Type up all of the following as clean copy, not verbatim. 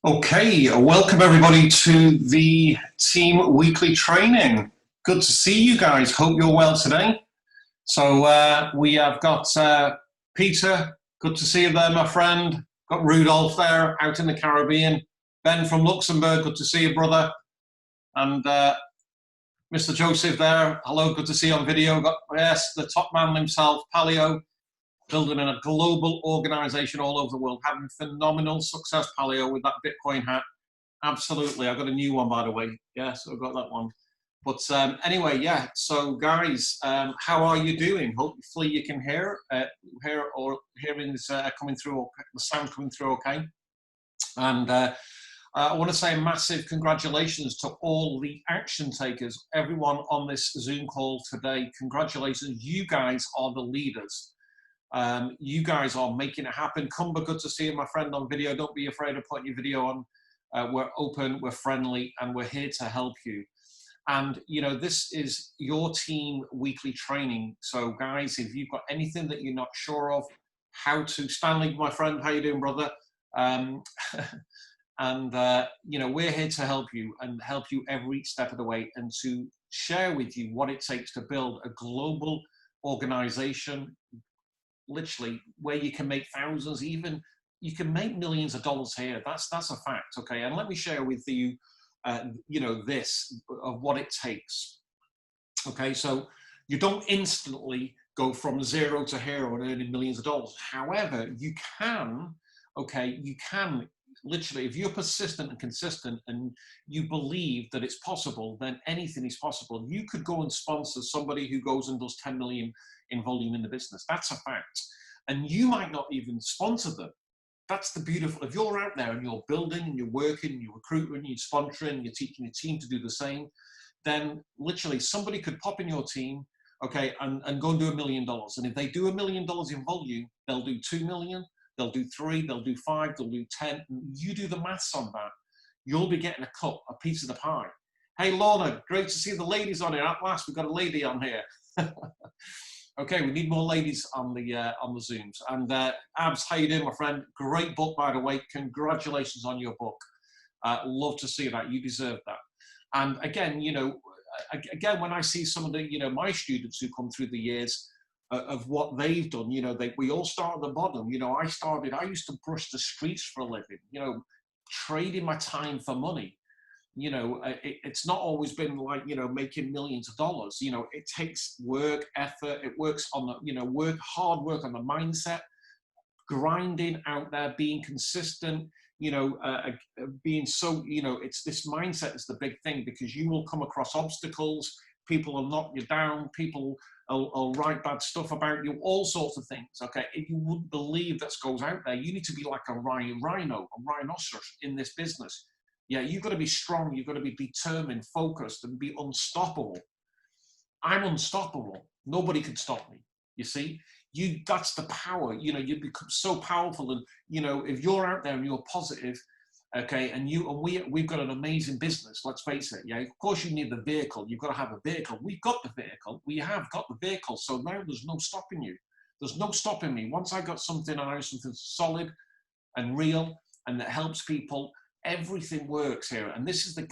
Okay, welcome everybody to the team weekly training. Good to see you guys. Hope you're well today. So we have got Peter. Good to see you there, my friend. Got Rudolph there out in the Caribbean. Ben from Luxembourg. Good to see you, brother. And Mr. Joseph there. Hello, good to see you on video. Got, yes, the top man himself, Paleo, building in a global organization all over the world, having phenomenal success, Paleo, with that Bitcoin hat. Absolutely. I got a new one, by the way. Yes, I've got that one. But anyway, yeah. So, guys, how are you doing? Hopefully, you can hearing this coming through. The sound coming through, okay. And I want to say a massive congratulations to all the action takers, everyone on this Zoom call today. Congratulations. You guys are the leaders. You guys are making it happen. Kumba, good to see you, my friend, on video. Don't be afraid of putting your video on. We're open, we're friendly, and we're here to help you. And, you know, this is your team weekly training. So, guys, if you've got anything that you're not sure of, how to, Stanley, my friend, how you doing, brother? You know, we're here to help you and help you every step of the way and to share with you what it takes to build a global organization, literally, where you can make thousands, even you can make millions of dollars here. That's a fact, okay? And let me share with you, you know, this of what it takes. Okay, so you don't instantly go from zero to hero and earning millions of dollars. However, you can, okay, you can literally, if you're persistent and consistent and you believe that it's possible, then anything is possible. You could go and sponsor somebody who goes and does 10 million in volume in the business. That's a fact. And you might not even sponsor them. That's the beautiful, if you're out there and you're building and you're working and you're recruiting and you're sponsoring and you're teaching your team to do the same, then literally somebody could pop in your team, okay, and go and do $1 million. And if they do $1 million in volume, they'll do 2 million, they'll do 3, they'll do 5, they'll do 10. You do the maths on that. You'll be getting a piece of the pie. Hey, Lorna, great to see the ladies on here. At last, we've got a lady on here. Okay, we need more ladies on the Zooms. And Abs, how you doing, my friend? Great book, by the way. Congratulations on your book. Love to see that. You deserve that. And again, you know, when I see some of the, you know, my students who come through the years of what they've done, you know, we all start at the bottom. You know, I used to brush the streets for a living, you know, trading my time for money. You know, it's not always been like, you know, making millions of dollars. You know, it takes work, effort. It works on the, you know, hard work on the mindset, grinding out there, being consistent, you know, being so, you know, it's this mindset is the big thing, because you will come across obstacles. People will knock you down. People will write bad stuff about you, all sorts of things. Okay. If you wouldn't believe that goes out there, you need to be like a rhinoceros in this business. Yeah, you've got to be strong. You've got to be determined, focused, and be unstoppable. I'm unstoppable. Nobody can stop me. You see, that's the power. You know, you become so powerful. And, you know, if you're out there and you're positive, okay, and we've got an amazing business, let's face it. Yeah, of course you need the vehicle. You've got to have a vehicle. We've got the vehicle. We have got the vehicle. So now there's no stopping you. There's no stopping me. Once I got something, I know something solid and real and that helps people, everything works here. And this is the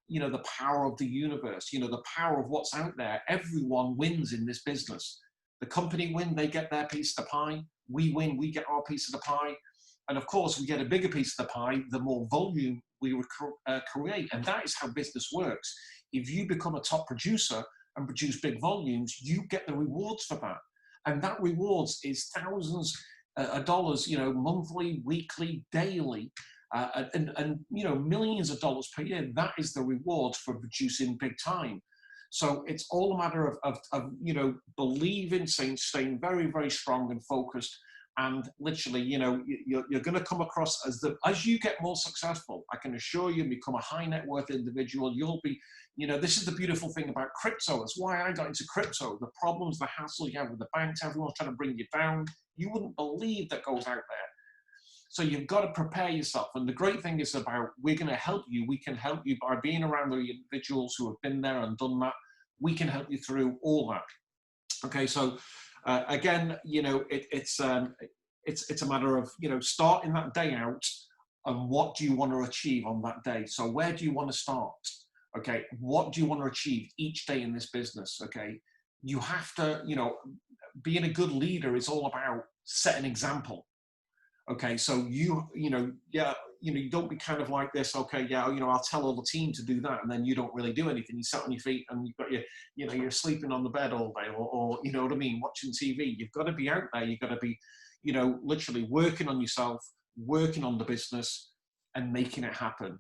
you know, the power of the universe, you know, the power of what's out there. Everyone wins in this business. The company win, they get their piece of the pie. We win, we get our piece of the pie. And of course, we get a bigger piece of the pie, the more volume we create. And that is how business works. If you become a top producer and produce big volumes, you get the rewards for that. And that rewards is thousands of dollars, you know, monthly, weekly, daily. And you know, millions of dollars per year. That is the reward for producing big time. So it's all a matter of you know, believing, staying very, very strong and focused. And literally, you know, you're going to come across as you get more successful. I can assure you, become a high net worth individual. You'll be, you know, this is the beautiful thing about crypto. That's why I got into crypto. The problems, the hassle you have with the banks, everyone's trying to bring you down. You wouldn't believe that goes out there. So you've got to prepare yourself. And the great thing is about, we're going to help you. We can help you by being around the individuals who have been there and done that. We can help you through all that. Okay, so again, you know, it's a matter of, you know, starting that day out and what do you want to achieve on that day? So where do you want to start? Okay, what do you want to achieve each day in this business? Okay, you have to, you know, being a good leader is all about set an example. Okay, so you know, yeah, you know, you don't be kind of like this. Okay, yeah, you know, I'll tell all the team to do that, and then you don't really do anything. You sit on your feet and you've got your, you know, you're sleeping on the bed all day, or you know what I mean, watching TV. You've got to be out there. You've got to be, you know, literally working on yourself, working on the business, and making it happen.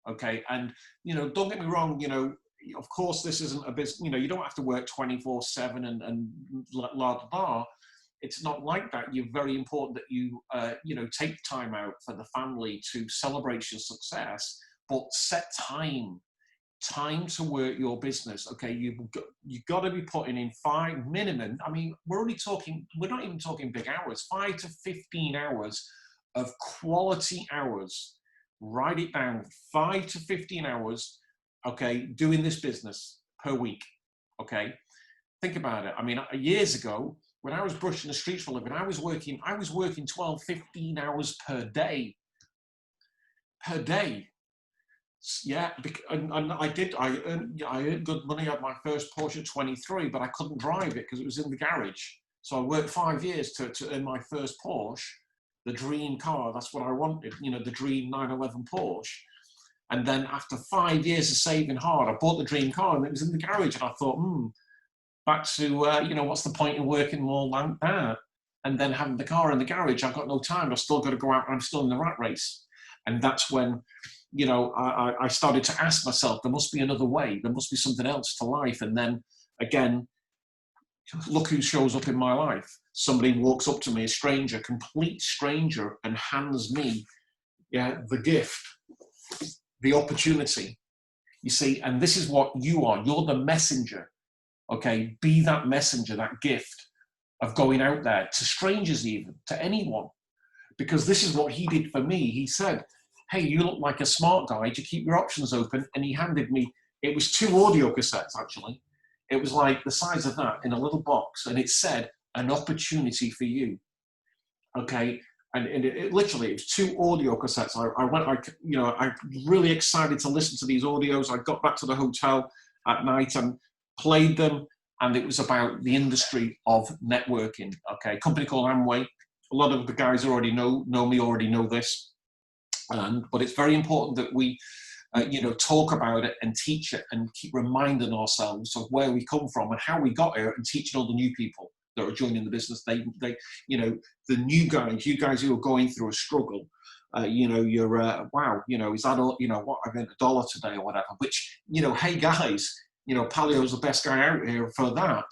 Okay, and you know, don't get me wrong. You know, of course, this isn't a business. You know, you don't have to work 24/7 and la la la. It's not like that. You're very important that you, you know, take time out for the family to celebrate your success, but set time to work your business. Okay, you've got to be putting in 5 minimum. I mean, we're not even talking big hours, 5 to 15 hours of quality hours. Write it down, 5 to 15 hours, okay, doing this business per week. Okay, think about it. I mean, years ago, when I was brushing the streets for a living, I was working 12, 15 hours per day. Yeah, and I earned good money. I had my first Porsche at 23, but I couldn't drive it because it was in the garage. So I worked 5 years to earn my first Porsche, the dream car. That's what I wanted, you know, the dream 911 Porsche. And then after 5 years of saving hard, I bought the dream car and it was in the garage. And I thought, back to, you know, what's the point in working more like that? And then having the car in the garage, I've got no time. I've still got to go out and I'm still in the rat race. And that's when, you know, I started to ask myself, there must be another way. There must be something else to life. And then again, look who shows up in my life. Somebody walks up to me, a stranger, complete stranger, and hands me, yeah, the gift, the opportunity. You see, and this is what you are. You're the messenger. Okay, be that messenger, that gift of going out there to strangers, even to anyone, because this is what he did for me. He said, hey, you look like a smart guy, to keep your options open. And he handed me, it was 2 audio cassettes, actually. It was like the size of that in a little box. And it said, an opportunity for you. Okay. And it literally, it was 2 audio cassettes. I'm really excited to listen to these audios. I got back to the hotel at night and played them. And it was about the industry of networking. Okay. A company called Amway. A lot of the guys already know me, already know this. But it's very important that we, you know, talk about it and teach it and keep reminding ourselves of where we come from and how we got here, and teaching all the new people that are joining the business. They, you know, the new guys, you guys who are going through a struggle, you know, you're, wow, you know, is that all, you know, what, I've earned $1 today or whatever, which, you know, hey guys, you know, Palio's the best guy out here for that.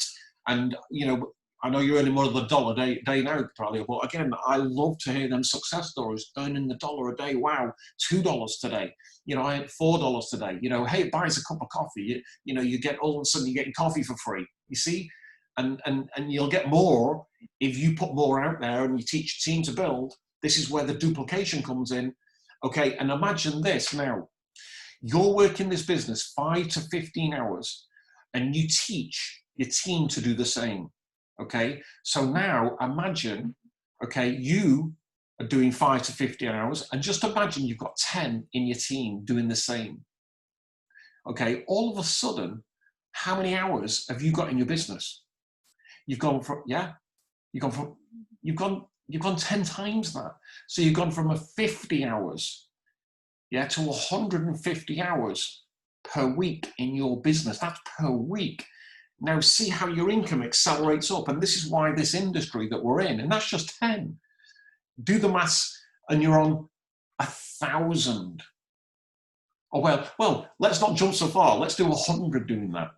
And, you know, I know you're earning more than $1 a day now, Palio, but again, I love to hear them success stories, earning the $1 a day. Wow, $2 today. You know, I had $4 today. You know, hey, it buys a cup of coffee. You know, you get, all of a sudden you're getting coffee for free. You see, and you'll get more if you put more out there and you teach your team to build. This is where the duplication comes in. Okay, and imagine this now. You're working this business 5 to 15 hours, and you teach your team to do the same. Okay, so now imagine, okay, you are doing 5 to 15 hours, and just imagine you've got 10 in your team doing the same. Okay, all of a sudden, how many hours have you got in your business? You've gone from, yeah, you've gone 10 times that. So you've gone from a 50 hours, yeah, to 150 hours per week in your business. That's per week. Now see how your income accelerates up. And this is why this industry that we're in, and that's just 10. Do the maths and you're on 1,000. Oh, well, let's not jump so far. Let's do 100 doing that.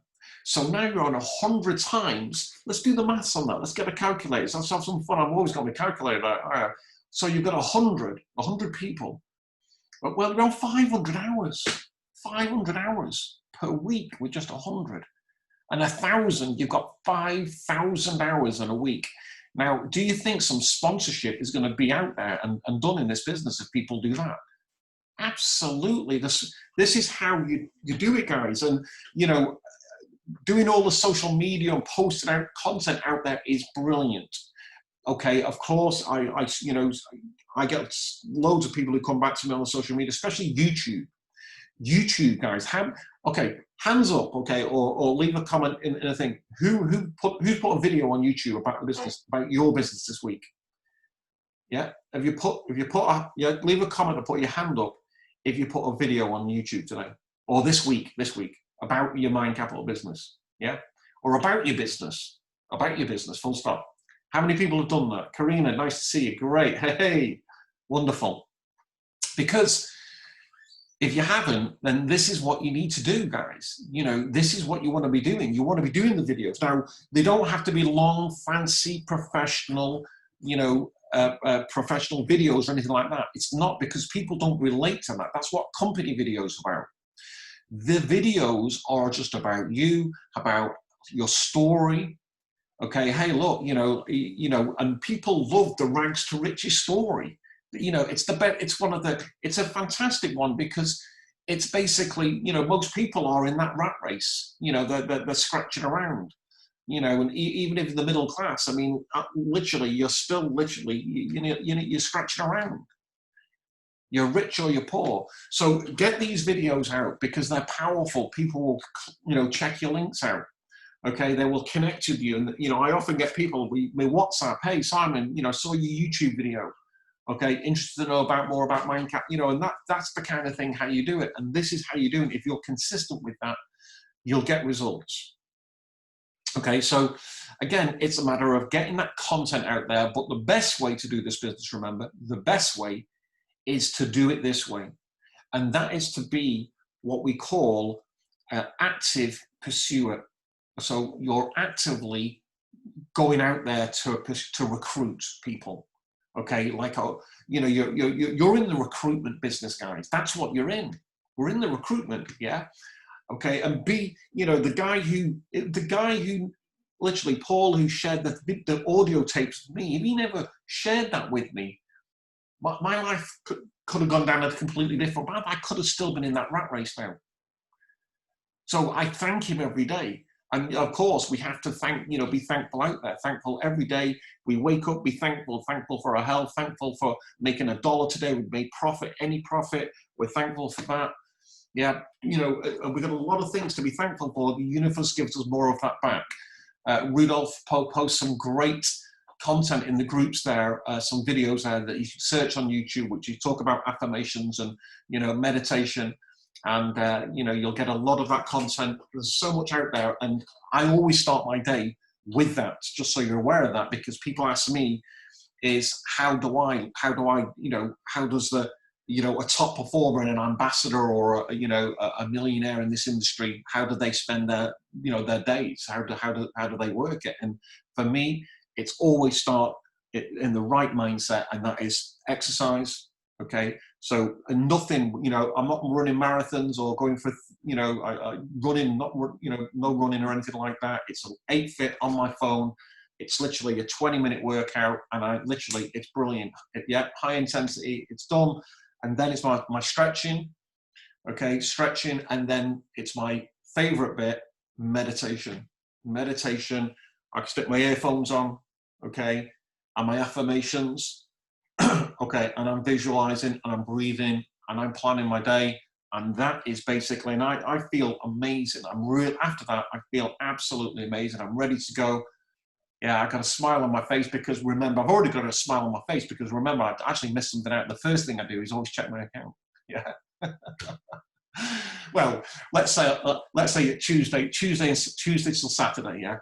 So now you're on 100 times. Let's do the maths on that. Let's get a calculator. Let's have some fun. I've always got my calculator out. So you've got 100 people. Well, you're on 500 hours. 500 hours per week with just 100. And 1,000, you've got 5,000 hours in a week. Now, do you think some sponsorship is going to be out there and done in this business if people do that? Absolutely. This is how you do it, guys. And, you know, doing all the social media and posting out content out there is brilliant. Okay, of course, you know, I get loads of people who come back to me on the social media, especially YouTube. YouTube guys, okay, hands up, okay, or leave a comment in a thing. Who's put a video on YouTube about the business, about your business this week? Yeah, leave a comment or put your hand up if you put a video on YouTube today or this week about your Mind Capital business. Yeah, or about your business, full stop. How many people have done that? Karina, nice to see you. Great. Hey, wonderful. Because if you haven't, then this is what you need to do, guys. You know, this is what you want to be doing. You want to be doing the videos. Now, they don't have to be long, fancy, professional, you know, professional videos or anything like that. It's not, because people don't relate to that. That's what company videos are about. The videos are just about you, about your story. Okay, hey, look, you know, and people love the rags to riches story. You know, it's the best. It's a fantastic one, because it's basically, you know, most people are in that rat race. You know, they're scratching around. You know, and even if in the middle class, I mean, literally, you're still literally, you're scratching around. You're rich or you're poor. So get these videos out, because they're powerful. People will, you know, check your links out. Okay, they will connect with you. And, you know, I often get people, my WhatsApp, hey, Simon, you know, saw your YouTube video. Okay, interested to know more about MindCAP, you know, and that's the kind of thing, how you do it. And this is how you do it. If you're consistent with that, you'll get results. Okay, so again, it's a matter of getting that content out there. But the best way to do this business, remember, the best way is to do it this way. And that is to be what we call an active pursuer. So you're actively going out there to recruit people. Okay, like, you know, you're in the recruitment business, guys. That's what you're in. We're in the recruitment, yeah. Okay, and you know, the guy who literally, Paul, who shared the audio tapes with me, if he never shared that with me, my life could have gone down a completely different path. I could have still been in that rat race now. So I thank him every day. And of course, we have to be thankful out there, thankful every day. We wake up, be thankful for our health, thankful for making $1 today. We've made profit, any profit. We're thankful for that. Yeah, you know, we've got a lot of things to be thankful for. The universe gives us more of that back. Rudolph posts some great content in the groups there, some videos there that you should search on YouTube, which you talk about affirmations and, you know, meditation. And, you know, you'll get a lot of that content. There's so much out there. And I always start my day with that, just so you're aware of that, because people ask me is how does the, you know, a top performer and an ambassador or, a millionaire in this industry, how do they spend their, you know, their days? How do they work it? And for me, it's always start in the right mindset, and that is exercise. Okay, so nothing, you know, I'm not running marathons or going for, you know, running, no running or anything like that. It's an 8Fit on my phone. It's literally a 20-minute workout, and it's brilliant. High intensity, it's done. And then it's my stretching, okay, stretching, and then it's my favorite bit, meditation. Meditation, I can stick my earphones on, okay, and my affirmations. Okay, and I'm visualizing and I'm breathing and I'm planning my day, and that is basically, and I feel amazing. After that, I feel absolutely amazing. I'm ready to go. Yeah, I got a smile on my face, because remember, I've already got a smile on my face, because remember, I actually missed something out. The first thing I do is always check my account. Yeah. Well, let's say Tuesday till Saturday, yeah.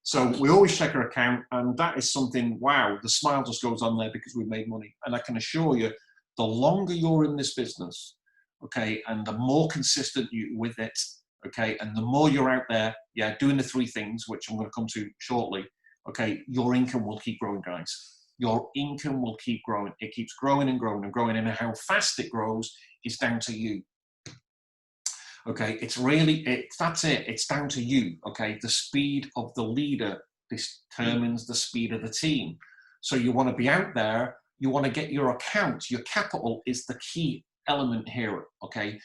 So we always check our account, and that is something, wow, the smile just goes on there because we've made money. And I can assure you, the longer you're in this business, okay, and the more consistent you with it, okay, and the more you're out there, yeah, doing the 3 things, which I'm going to come to shortly, okay, your income will keep growing, guys. Your income will keep growing. It keeps growing and growing and growing, and how fast it grows is down to you. Okay, that's it. It's down to you. Okay, the speed of the leader determines the speed of the team. So you want to be out there. You want to get your account. Your capital is the key element here. Okay,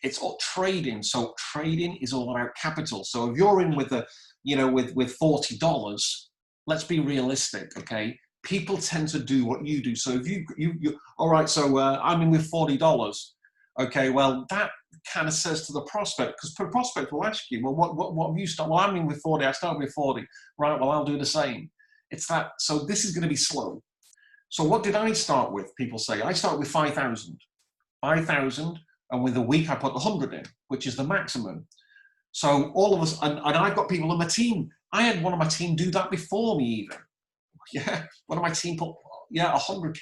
it's all trading. So trading is all about capital. So if you're in with with $40, let's be realistic. Okay, people tend to do what you do. So if you all right, so I'm in with $40. Okay, well, that kind of says to the prospect, because the prospect will ask you, well, what have you started? Well, I'm in with 40, I started with 40. Right, well, I'll do the same. It's that, so this is going to be slow. So what did I start with? People say, I started with 5,000. 5,000, and with a week I put 100 in, which is the maximum. So all of us, and I've got people on my team. I had one of my team do that before me even. Yeah, one of my team put, 100K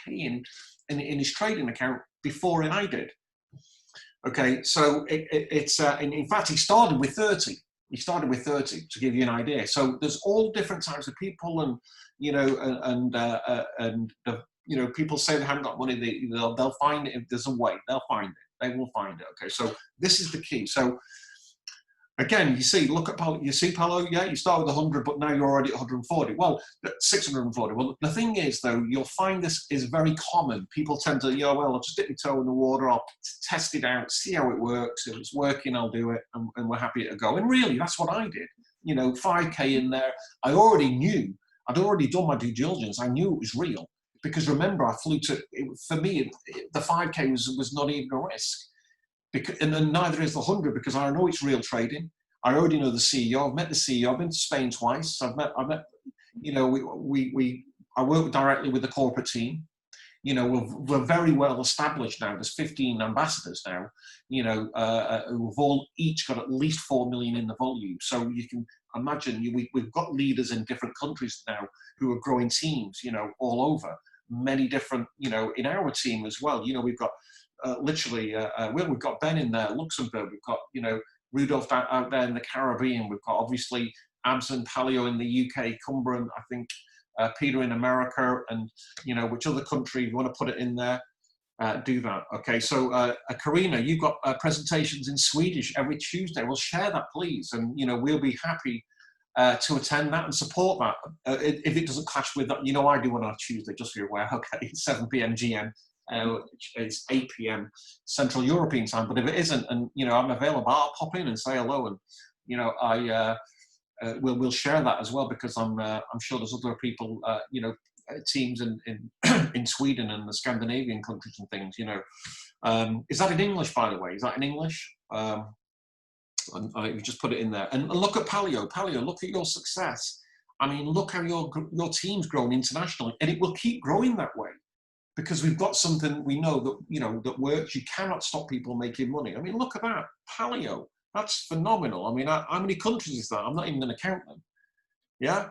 in his trading account before I did. Okay, so in fact, he started with 30. He started with 30 to give you an idea. So there's all different types of people, and people say they haven't got money. They'll find it if there's a way. They'll find it. They will find it. Okay, so this is the key. So again, you see, look at Palo. You see Palo, yeah, you start with 100, but now you're already at 140. Well, 640. Well, the thing is, though, you'll find this is very common. People tend to, well, I'll just dip my toe in the water, I'll test it out, see how it works. If it's working, I'll do it, and we're happy to go. And really, that's what I did. 5K in there. I already knew. I'd already done my due diligence. I knew it was real. Because remember, I flew to, for me, the 5K was not even a risk. And then neither is the 100, because I know it's real trading. I already know the CEO. I've met the CEO. I've been to Spain twice. I work directly with the corporate team. We're very well established now. There's 15 ambassadors now, who've all each got at least 4 million in the volume. So you can imagine we've got leaders in different countries now who are growing teams, all over. Many different, in our team as well. We've got we've got Ben in there, Luxembourg. We've got, Rudolph out there in the Caribbean. We've got obviously Abs and Palio in the UK, Cumbrian, I think, Peter in America, and which other country you want to put it in there, do that. Okay, so Karina, you've got presentations in Swedish every Tuesday. Well, share that, please, and we'll be happy to attend that and support that. If it doesn't clash with that, I do one on a Tuesday, just so you're aware. Okay, 7 p.m. GM. It's 8 p.m. Central European time. But if it isn't, and I'm available, I'll pop in and say hello, and we'll share that as well, because I'm sure there's other people, teams in Sweden and the Scandinavian countries and things. Is that in English, by the way? Is that in English? You just put it in there, and look at Palio. Palio, look at your success. I mean, look how your team's grown internationally, and it will keep growing that way. Because we've got something we know that that works. You cannot stop people making money. I mean, look at that, Palio. That's phenomenal. I mean, how many countries is that? I'm not even going to count them. Yeah,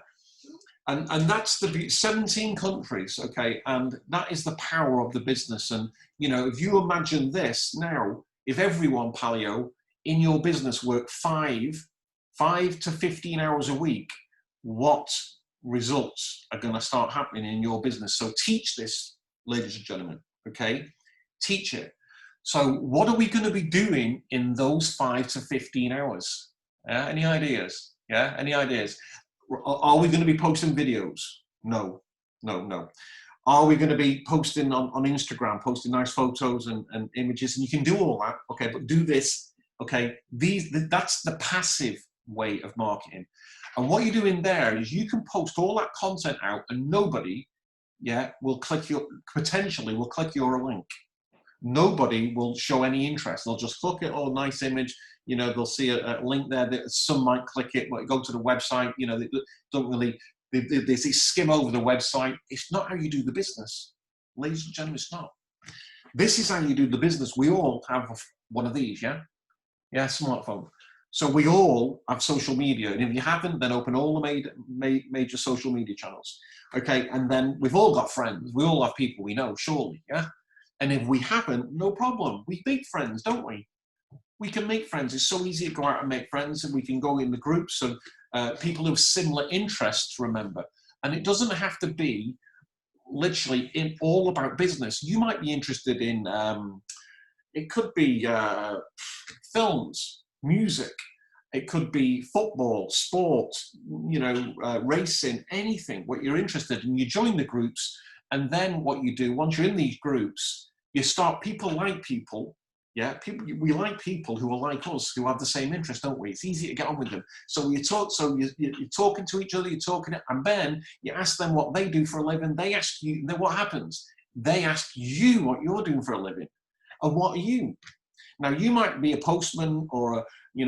and that's the 17 countries. Okay, and that is the power of the business. And if you imagine this now, if everyone, Palio, in your business work 5 to 15 hours a week, what results are going to start happening in your business? So teach this, ladies and gentlemen, okay? Teach it. So what are we going to be doing in those 5 to 15 hours? Any ideas? Yeah, any ideas? Are we going to be posting videos? No. Are we going to be posting on Instagram, posting nice photos and images? And you can do all that, okay, but do this, okay? That's the passive way of marketing. And what you're doing there is you can post all that content out, and nobody, will potentially click your link. Nobody will show any interest. They'll just click it. Oh, nice image. They'll see a link there that some might click it, but go to the website. They don't really. They skim over the website. It's not how you do the business, ladies and gentlemen. It's not. This is how you do the business. We all have one of these. Yeah, smartphone. So we all have social media, and if you haven't, then open all the major social media channels. Okay, and then we've all got friends. We all have people we know, surely, yeah? And if we haven't, no problem. We make friends, don't we? We can make friends. It's so easy to go out and make friends, and we can go in the groups of people who have similar interests, remember. And it doesn't have to be literally all about business. You might be interested in, it could be films, music. It could be football, sport, racing, anything, what you're interested in. You join the groups, and then what you do, once you're in these groups, you start, people like people, Yeah, we like people who are like us, who have the same interest, don't we? It's easy to get on with them. So you talk, so you're talking to each other, you're talking, and then you ask them what they do for a living. They ask you, then what happens? They ask you what you're doing for a living, and what are you? Now you might be a postman or a,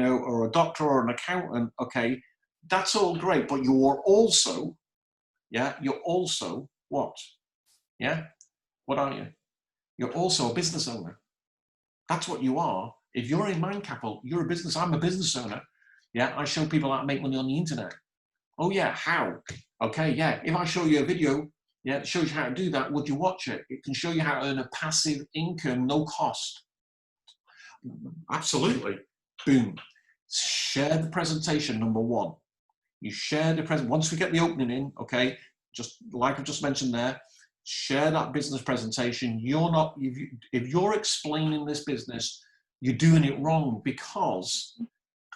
or a doctor or an accountant. Okay, that's all great, but you're also, you're also what? Yeah, what are you? You're also a business owner. That's what you are. If you're in Mind Capital, you're a business. I'm a business owner. Yeah, I show people how to make money on the internet. Oh yeah, how? Okay, yeah. If I show you a video, yeah, that shows you how to do that, would you watch it? It can show you how to earn a passive income, no cost. Absolutely. Boom. Share the presentation, number one. You share the present. Once we get the opening in, okay, just like I just mentioned there, share that business presentation. You're not, if you're explaining this business, you're doing it wrong, because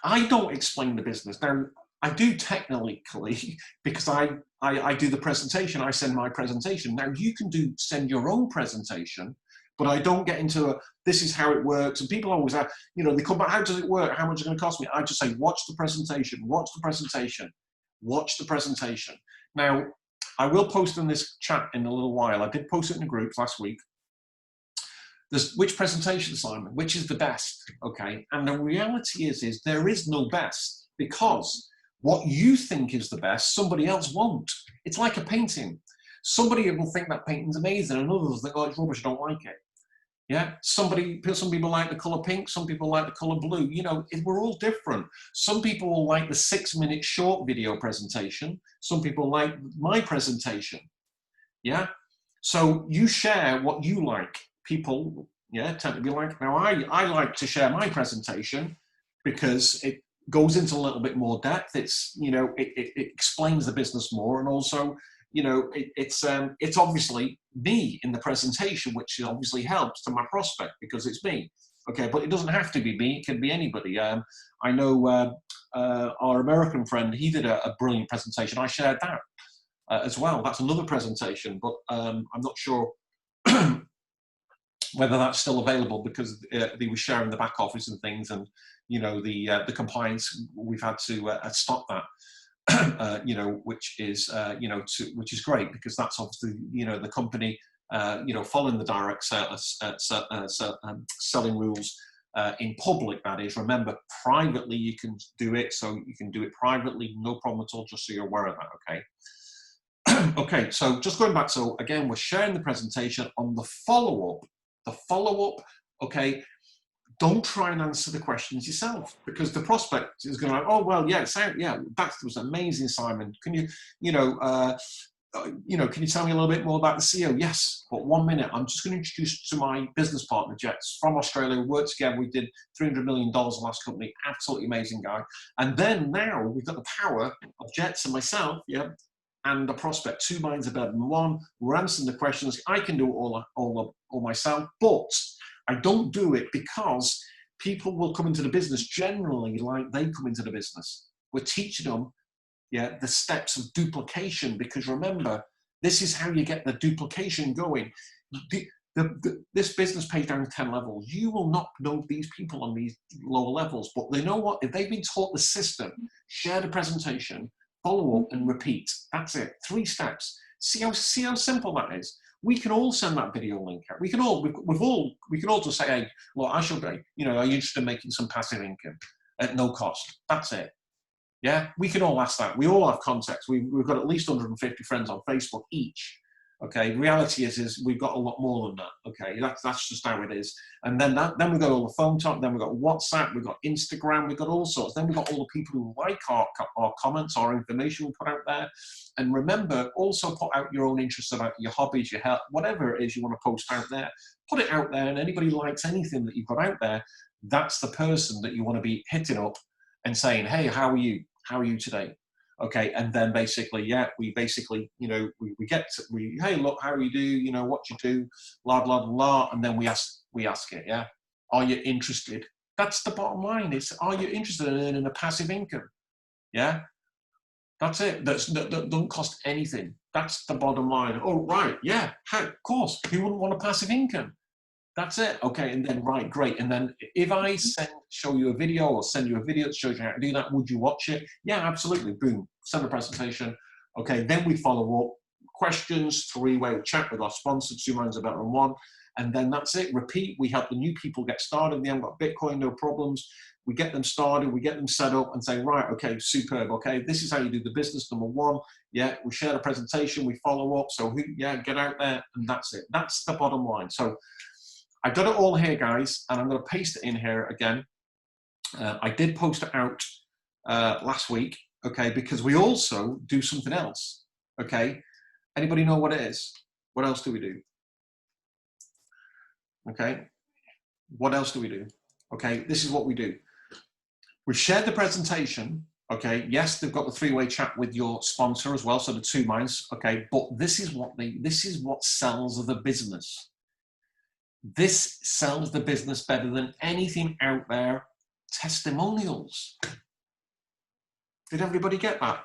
I don't explain the business. Now, I do technically because I do the presentation. I send my presentation. Now, you can send your own presentation, but I don't get into this is how it works. And people always ask, they come back, how does it work? How much is it going to cost me? I just say, watch the presentation, watch the presentation, watch the presentation. Now, I will post in this chat in a little while. I did post it in the group last week. There's which presentation, Simon, which is the best, okay? And the reality is there is no best, because what you think is the best, somebody else won't. It's like a painting. Somebody will think that painting's amazing, and others think, oh, it's rubbish, I don't like it. Yeah, some people like the color pink, some people like the color blue. We're all different. Some people will like the 6-minute short video presentation. Some people like my presentation. Yeah, so you share what you like. People, tend to be like, now I like to share my presentation because it goes into a little bit more depth. It's, it explains the business more, and also, it's obviously me in the presentation, which obviously helps to my prospect because it's me. Okay, but it doesn't have to be me, it can be anybody. I know our American friend, he did a brilliant presentation. I shared that as well. That's another presentation, but I'm not sure whether that's still available, because they were sharing the back office and things, and the compliance, we've had to stop that. Which is which is great, because that's obviously the company following the direct selling rules in public. That is, remember, privately you can do it, so you can do it privately, no problem at all. Just so you're aware of that, okay. Okay, so just going back, so again, we're sharing the presentation. On the follow-up, okay, don't try and answer the questions yourself, because the prospect is going to, oh, well, yeah, that was amazing, Simon. Can you, can you tell me a little bit more about the CEO? Yes, but 1 minute. I'm just going to introduce you to my business partner, Jets, from Australia. We worked together. We did $300 million last company. Absolutely amazing guy. And then now we've got the power of Jets and myself, and the prospect. 2 minds are better than one. We're answering the questions. I can do it all myself, but I don't do it because people will come into the business generally like they come into the business. We're teaching them, the steps of duplication, because remember, this is how you get the duplication going. This business pays down 10 levels. You will not know these people on these lower levels, but they know what, if they've been taught the system, share the presentation, follow up and repeat. That's it. 3 steps. See how simple that is. We can all send that video link out. We can all just say, hey, well, I should be, are you interested in making some passive income at no cost? That's it. Yeah, we can all ask that. We all have contacts. We've got at least 150 friends on Facebook each. Okay, the reality is we've got a lot more than that. Okay, that's just how it is. And then we've got all the phone talk, then we've got WhatsApp, we've got Instagram, we've got all sorts. Then we've got all the people who like our comments, our information we put out there. And remember, also put out your own interests about your hobbies, your health, whatever it is you want to post out there. Put it out there, and anybody likes anything that you've got out there, that's the person that you want to be hitting up and saying, hey, how are you? How are you today? Okay, and then basically, we basically, hey, look, how you do, what you do, blah, blah, blah, and then we ask it, are you interested? That's the bottom line. It's, are you interested in earning a passive income? Yeah, that's it. That don't cost anything. That's the bottom line. Oh, right, yeah, of course. Who wouldn't want a passive income? That's it. Okay. And then, right, great. And then if I show you a video or send you a video that shows you how to do that, would you watch it? Yeah, absolutely. Boom. Send a presentation. Okay. Then we follow up. Questions, three-way chat with our sponsor, Two Minds Are Better Than One. And then that's it. Repeat. We help the new people get started. They haven't got Bitcoin, no problems. We get them started. We get them set up and say, right, okay, superb. Okay, this is how you do the business. Number one. Yeah, we share the presentation. We follow up. So, yeah, get out there. And that's it. That's the bottom line. So, I've got it all here, guys, and I'm going to paste it in here again. I did post it out last week, okay, because we also do something else, okay? Anybody know what it is? What else do we do? Okay, what else do we do? Okay, this is what we do. We've shared the presentation, okay? Yes, they've got the three-way chat with your sponsor as well, so the Two Minds, okay? But this is what sells the business. This sells the business better than anything out there. Testimonials. Did everybody get that?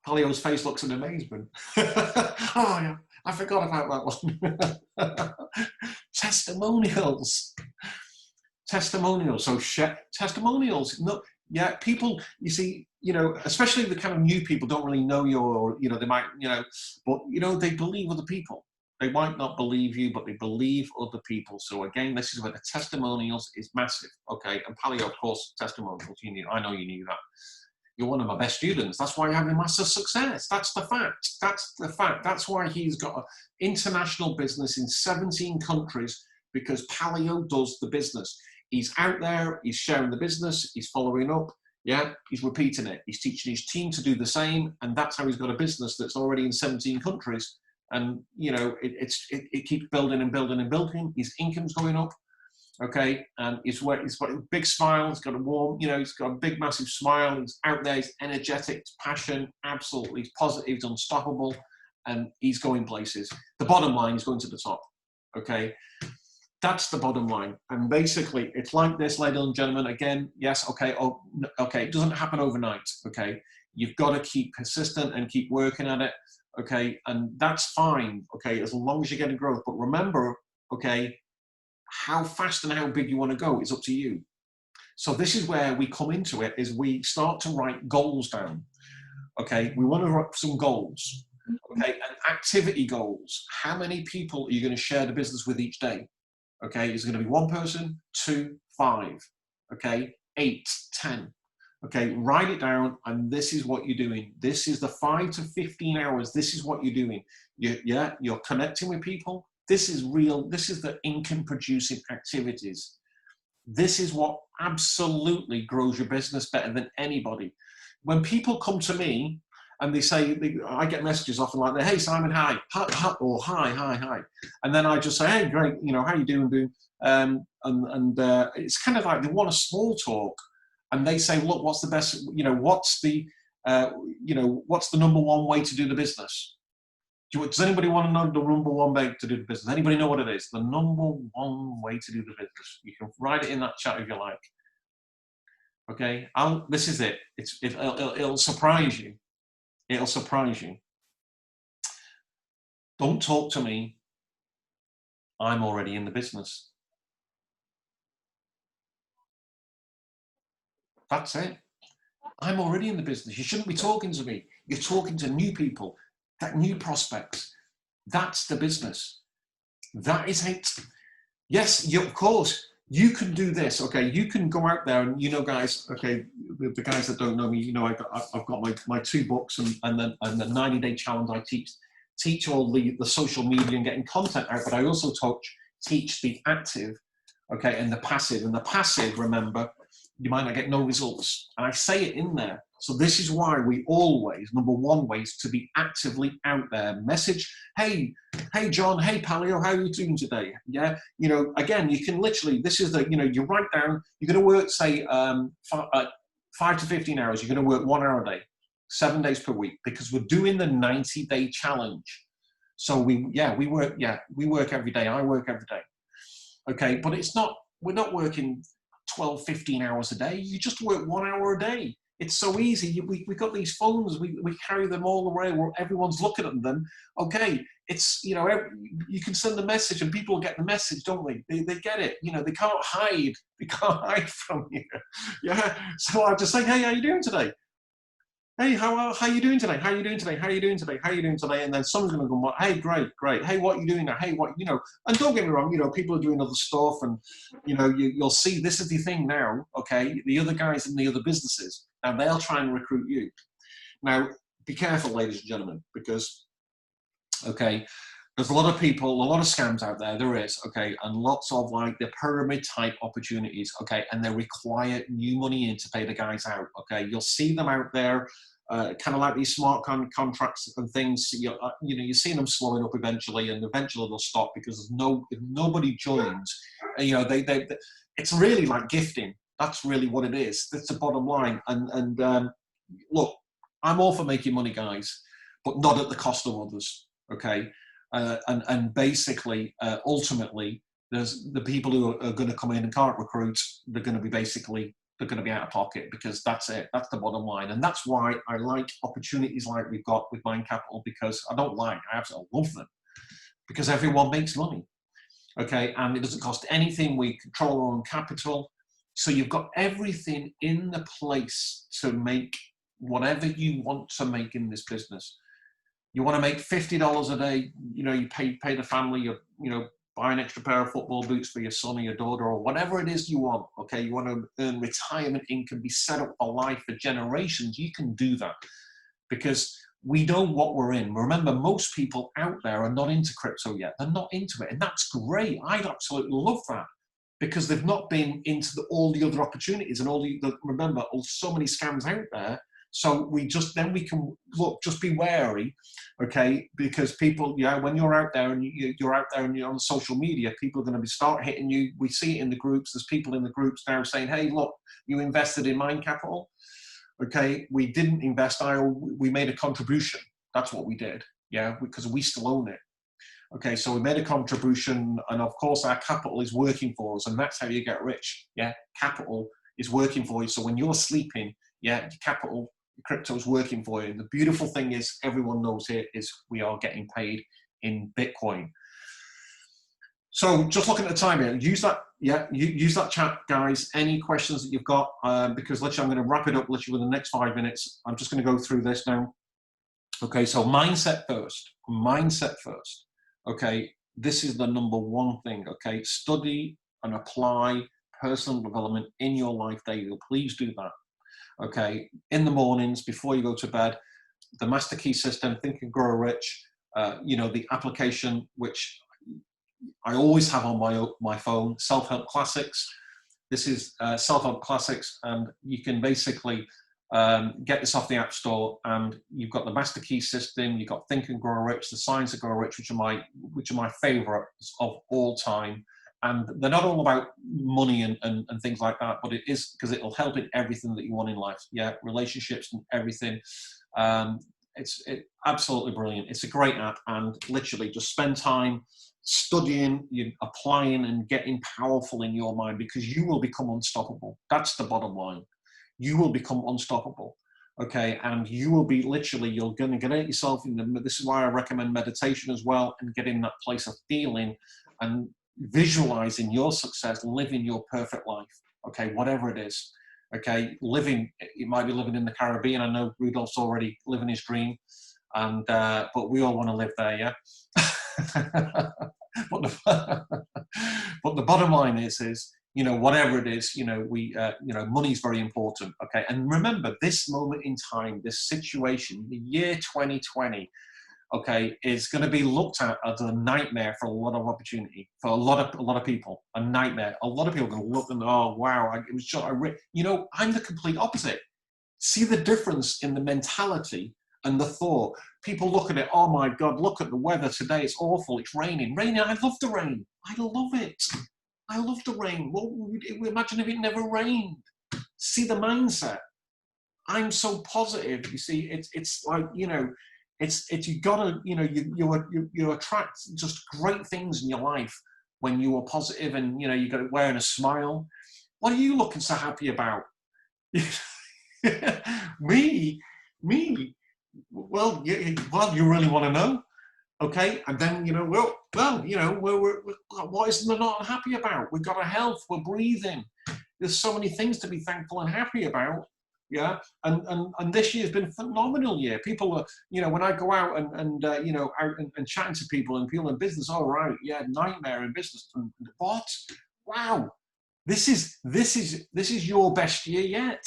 Palio's face looks in amazement. Oh yeah, I forgot about that one. Testimonials. Testimonials. So testimonials. No, yeah, people, you see, you know, especially the kind of new people don't really know you, or, you know, they might, you know, but, you know, they believe other people. They might not believe you, but they believe other people. So again, this is where the testimonials is massive. Okay, and Palio, of course, testimonials. I know you knew that. You're one of my best students. That's why you're having massive success. That's the fact. That's the fact. That's why he's got an international business in 17 countries, because Palio does the business. He's out there. He's sharing the business. He's following up. Yeah, he's repeating it. He's teaching his team to do the same, and that's how he's got a business that's already in 17 countries. And, you know, it keeps building and building and building. His income's going up, okay? And he's got a big smile. He's got a warm, you know, he's got a big, massive smile. He's out there. He's energetic. He's passion. Absolutely. He's positive. He's unstoppable. And he's going places. The bottom line is going to the top, okay? That's the bottom line. And basically, it's like this, ladies and gentlemen. Again, yes, okay, oh, okay. It doesn't happen overnight, okay? You've got to keep persistent and keep working at it. Okay, and that's fine, okay, as long as you're getting growth. But remember, okay, how fast and how big you want to go is up to you. So this is where we come into it, is we start to write goals down. Okay, we want to write some goals, okay, and activity goals. How many people are you going to share the business with each day? Okay, is it going to be one person, 2, 5, okay, 8, 10? Okay, write it down, and this is what you're doing. This is the 5 to 15 hours. This is what you're doing. You're connecting with people. This is real. This is the income-producing activities. This is what absolutely grows your business better than anybody. When people come to me and they say, I get messages often like that, hey, Simon, hi, or hi. And then I just say, hey, great, you know, how you doing? It's kind of like they want a small talk. And they say, look, what's the best, you know, what's the number one way to do the business? Does anybody want to know the number one way to do the business? Anybody know what it is? The number one way to do the business. You can write it in that chat if you like. Okay, this is it. It'll surprise you. It'll surprise you. Don't talk to me. I'm already in the business. That's it. I'm already in the business. You shouldn't be talking to me. You're talking to new people, that new prospects. That's the business. That is it. Yes, of course, you can do this. Okay, you can go out there and, you know, guys. Okay, the guys that don't know me, you know, I've got my 2 books and the 90-day challenge. I teach all the social media and getting content out, but I also teach the active, okay, and the passive. And the passive, remember, you might not get no results. And I say it in there. So this is why we always, number one way is to be actively out there. Message, hey John, hey Palio, how are you doing today? Yeah, you know, again, you can literally, this is the, you know, you write down, you're going to work, say, 5 to 15 hours. You're going to work 1 hour a day, 7 days per week, because we're doing the 90-day challenge. So we work every day. I work every day. Okay, but we're not working 12, 15 hours a day. You just work 1 hour a day. It's so easy. We got these phones. We carry them all the way. Where everyone's looking at them. Okay, it's, you know, you can send the message and people get the message, don't they? They get it. You know, they can't hide. They can't hide from you. Yeah. So I just say, hey, how you doing today? Hey, how you doing today? How you doing today? How you doing today? How you doing today? And then someone's going to go, hey, great. Hey, what are you doing now? Hey, what, you know, and don't get me wrong, you know, people are doing other stuff, and, you know, you'll see this is the thing now, okay, the other guys in the other businesses, and they'll try and recruit you. Now, be careful, ladies and gentlemen, because, okay, there's a lot of people, a lot of scams out there, there is, okay, and lots of like the pyramid type opportunities, okay, and they require new money in to pay the guys out, okay. You'll see them out there, kind of like these smart contracts and things. You know, you're seeing them slowing up eventually, and eventually they'll stop because if nobody joins, you know, it's really like gifting. That's really what it is. That's the bottom line. And look, I'm all for making money, guys, but not at the cost of others, okay. And basically, ultimately, there's the people who are going to come in and can't recruit. They're going to be they're going to be out of pocket, because that's it. That's the bottom line. And that's why I like opportunities like we've got with MindCAPITAL, because I absolutely love them, because everyone makes money. Okay. And it doesn't cost anything. We control our own capital. So you've got everything in the place to make whatever you want to make in this business. You want to make $50 a day, you know, you pay the family, you know, buy an extra pair of football boots for your son or your daughter, or whatever it is you want, okay? You want to earn retirement income, be set up for life for generations, you can do that, because we know what we're in. Remember, most people out there are not into crypto yet. They're not into it, and that's great. I absolutely love that, because they've not been into all the other opportunities and remember, so many scams out there. So we can look, just be wary, okay? Because people, yeah, when you're out there and you're out there and you're on social media, people are going to start hitting you. We see it in the groups. There's people in the groups now saying, hey, look, you invested in MindCAPITAL. Okay, we didn't invest. We made a contribution. That's what we did, yeah, because we still own it. Okay, so we made a contribution, and of course our capital is working for us, and that's how you get rich, yeah? Capital is working for you. So when you're sleeping, yeah, capital, crypto is working for you. And the beautiful thing is, everyone knows here, is we are getting paid in Bitcoin. So just looking at the time here, use that, yeah, use that chat, guys. Any questions that you've got, because literally I'm going to wrap it up literally within the next 5 minutes. I'm just going to go through this now. Okay, so mindset first. Okay, this is the number one thing, okay? Study and apply personal development in your life daily. Please do that. Okay, in the mornings, before you go to bed, the Master Key System, Think and Grow Rich, you know, the application, which I always have on my phone, Self-Help Classics. This is Self-Help Classics, and you can basically get this off the App Store, and you've got the Master Key System, you've got Think and Grow Rich, the Signs of Grow Rich, which are my favorites of all time. And they're not all about money and things like that, but it is, because it'll help in everything that you want in life. Yeah, relationships and everything. It's absolutely brilliant. It's a great app, and literally just spend time studying, applying, and getting powerful in your mind, because you will become unstoppable. That's the bottom line. You will become unstoppable. Okay, and you will be you're going to get at yourself. This is why I recommend meditation as well, and get in that place of feeling and visualizing your success, living your perfect life, okay, whatever it is, okay, you might be living in the Caribbean. I know Rudolph's already living his dream, and but we all want to live there, yeah. but the bottom line is, you know, whatever it is, you know, you know, money is very important, okay. And remember, this moment in time, this situation, the year 2020, okay, is going to be looked at as a nightmare for a lot of opportunity, for a lot of people, a nightmare. A lot of people are going to look and, oh wow, it was just, you know, I'm the complete opposite. See the difference in the mentality and the thought. People look at it, oh my God, look at the weather today, it's awful, it's raining. I love the rain, I love it. I love the rain. Well, imagine if it never rained. See the mindset. I'm so positive. You see, it's like, you know, it's you gotta, you know, you attract just great things in your life when you are positive, and you know, you got wearing a smile. What are you looking so happy about? Me, well, you really want to know? Okay, and then, you know, well, you know, what isn't there not happy about? We've got our health, we're breathing. There's so many things to be thankful and happy about. Yeah, and this year's been a phenomenal year. People are, you know, when I go out and you know, out and chatting to people and people in business, all right, yeah, nightmare in business. And what? Wow, this is your best year yet.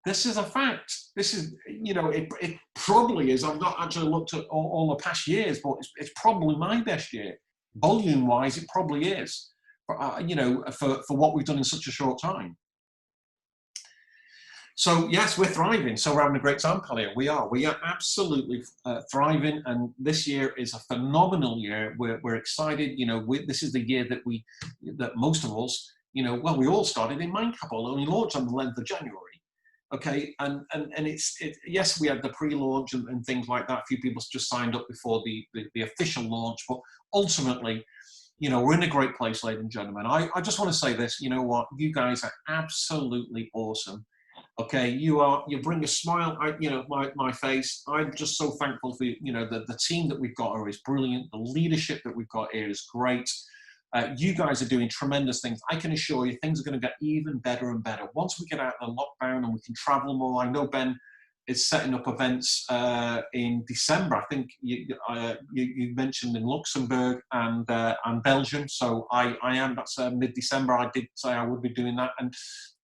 This is a fact. This is, you know, it probably is. I've not actually looked at all the past years, but it's probably my best year. Volume-wise, it probably is. But, you know, for what we've done in such a short time. So yes, we're thriving. So we're having a great time, Kalia. We are absolutely thriving, and this year is a phenomenal year. We're excited. You know, this is the year that most of us, you know, well, we all started in MindCAPITAL, only launched on the 11th of January. Okay, and yes, we had the pre-launch and things like that. A few people just signed up before the official launch, but ultimately, you know, we're in a great place, ladies and gentlemen. I just want to say this. You know what? You guys are absolutely awesome. Okay, you bring a smile, you know, my face. I'm just so thankful for, you know, the team that we've got here is brilliant. The leadership that we've got here is great. You guys are doing tremendous things. I can assure you things are going to get even better and better. Once we get out of the lockdown and we can travel more, I know Ben is setting up events in December. I think you mentioned in Luxembourg and Belgium. So that's mid-December. I did say I would be doing that. And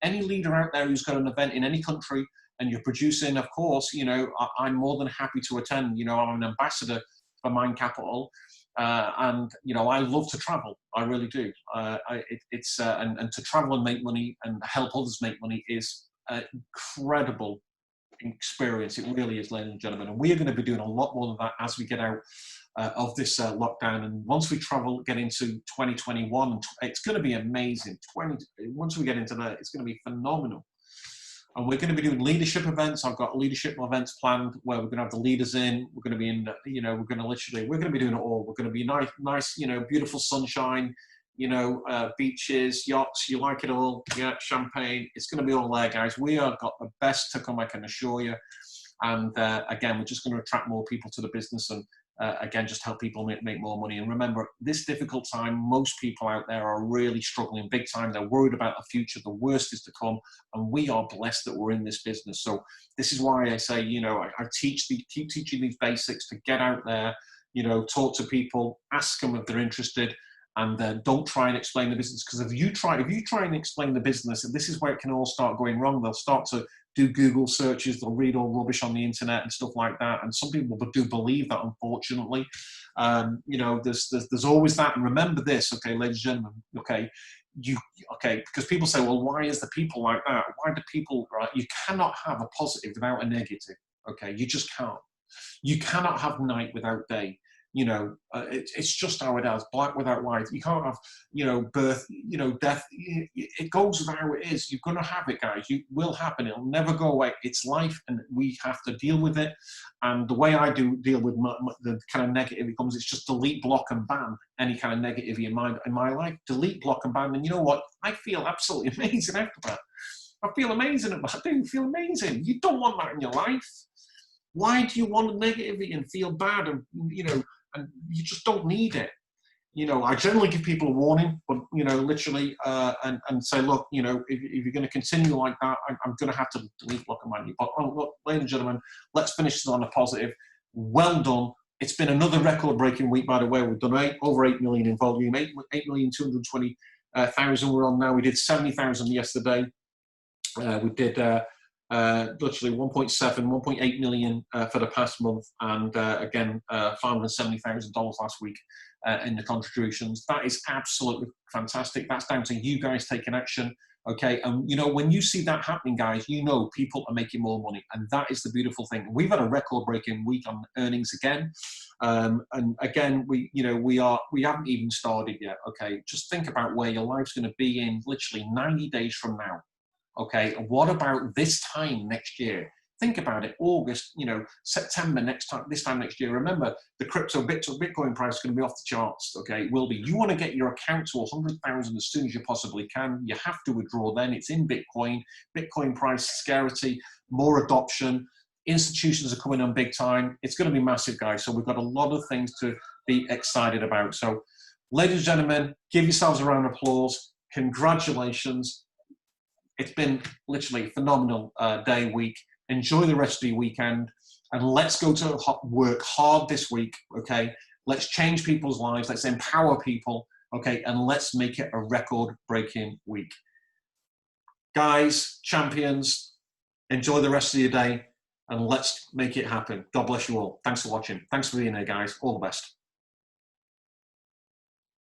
any leader out there who's got an event in any country and you're producing, of course, you know, I'm more than happy to attend. You know, I'm an ambassador for MindCAPITAL. And you know, I love to travel. I really do. And to travel and make money and help others make money is an incredible experience. It really is, ladies and gentlemen. And we are going to be doing a lot more of that as we get out of this lockdown. And once we travel, get into 2021, it's going to be amazing. Once we get into that, it's going to be phenomenal. And we're going to be doing leadership events. I've got leadership events planned where we're going to have the leaders in. We're going to be in, you know, we're going to be doing it all. We're going to be nice, you know, beautiful sunshine, you know, beaches, yachts, you like it all. Yeah, champagne. It's going to be all there, guys. We have got the best to come, I can assure you. And again, we're just going to attract more people to the business and again, just help people make more money. And remember, this difficult time, most people out there are really struggling big time. They're worried about the future. The worst is to come. And we are blessed that we're in this business. So this is why I say, you know, I keep teaching these basics to get out there, you know, talk to people, ask them if they're interested. And don't try and explain the business, because if you try and explain the business, and this is where it can all start going wrong. They'll start to do Google searches, they'll read all rubbish on the internet and stuff like that. And some people do believe that, unfortunately. You know, there's always that. And remember this, okay, ladies and gentlemen, okay, because people say, well, why is the people like that? Why do people, right? You cannot have a positive without a negative, okay? You just can't. You cannot have night without day. You know, it's just how it is. Black without white. You can't have, you know, birth, you know, death. It goes with how it is. You're going to have it, guys. It will happen. It'll never go away. It's life, and we have to deal with it. And the way I deal with the kind of negative it comes, it's just delete, block, and ban any kind of negative in my life. Delete, block, and ban. And you know what? I feel absolutely amazing after that. I feel amazing. I do feel amazing. You don't want that in your life. Why do you want negativity and feel bad and, you know, and you just don't need it? You know, I generally give people a warning, but, you know, literally, and say, look, you know, if you're going to continue like that, I'm going to have to delete, block, and ban you. But, look, ladies and gentlemen, let's finish this on a positive. Well done. It's been another record-breaking week, by the way. We've done over 8 million in volume, 8,220,000 we're on now. We did 70,000 yesterday. We did literally 1.8 million for the past month, and again, $570,000 last week in the contributions. That is absolutely fantastic. That's down to you guys taking action. Okay, and you know, when you see that happening, guys, you know people are making more money, and that is the beautiful thing. We've had a record-breaking week on earnings again, and again, we haven't even started yet. Okay, just think about where your life's going to be in literally 90 days from now. Okay, and what about this time next year? Think about it, August, you know, September this time next year. Remember, the Bitcoin price is going to be off the charts, okay? It will be. You want to get your account to 100,000 as soon as you possibly can. You have to withdraw then. It's in Bitcoin. Bitcoin price scarcity, more adoption. Institutions are coming on big time. It's going to be massive, guys. So we've got a lot of things to be excited about. So, ladies and gentlemen, give yourselves a round of applause. Congratulations. It's been literally a phenomenal day, week. Enjoy the rest of your weekend, and let's go to work hard this week, okay? Let's change people's lives. Let's empower people, okay? And let's make it a record-breaking week. Guys, champions, enjoy the rest of your day, and let's make it happen. God bless you all. Thanks for watching. Thanks for being here, guys. All the best.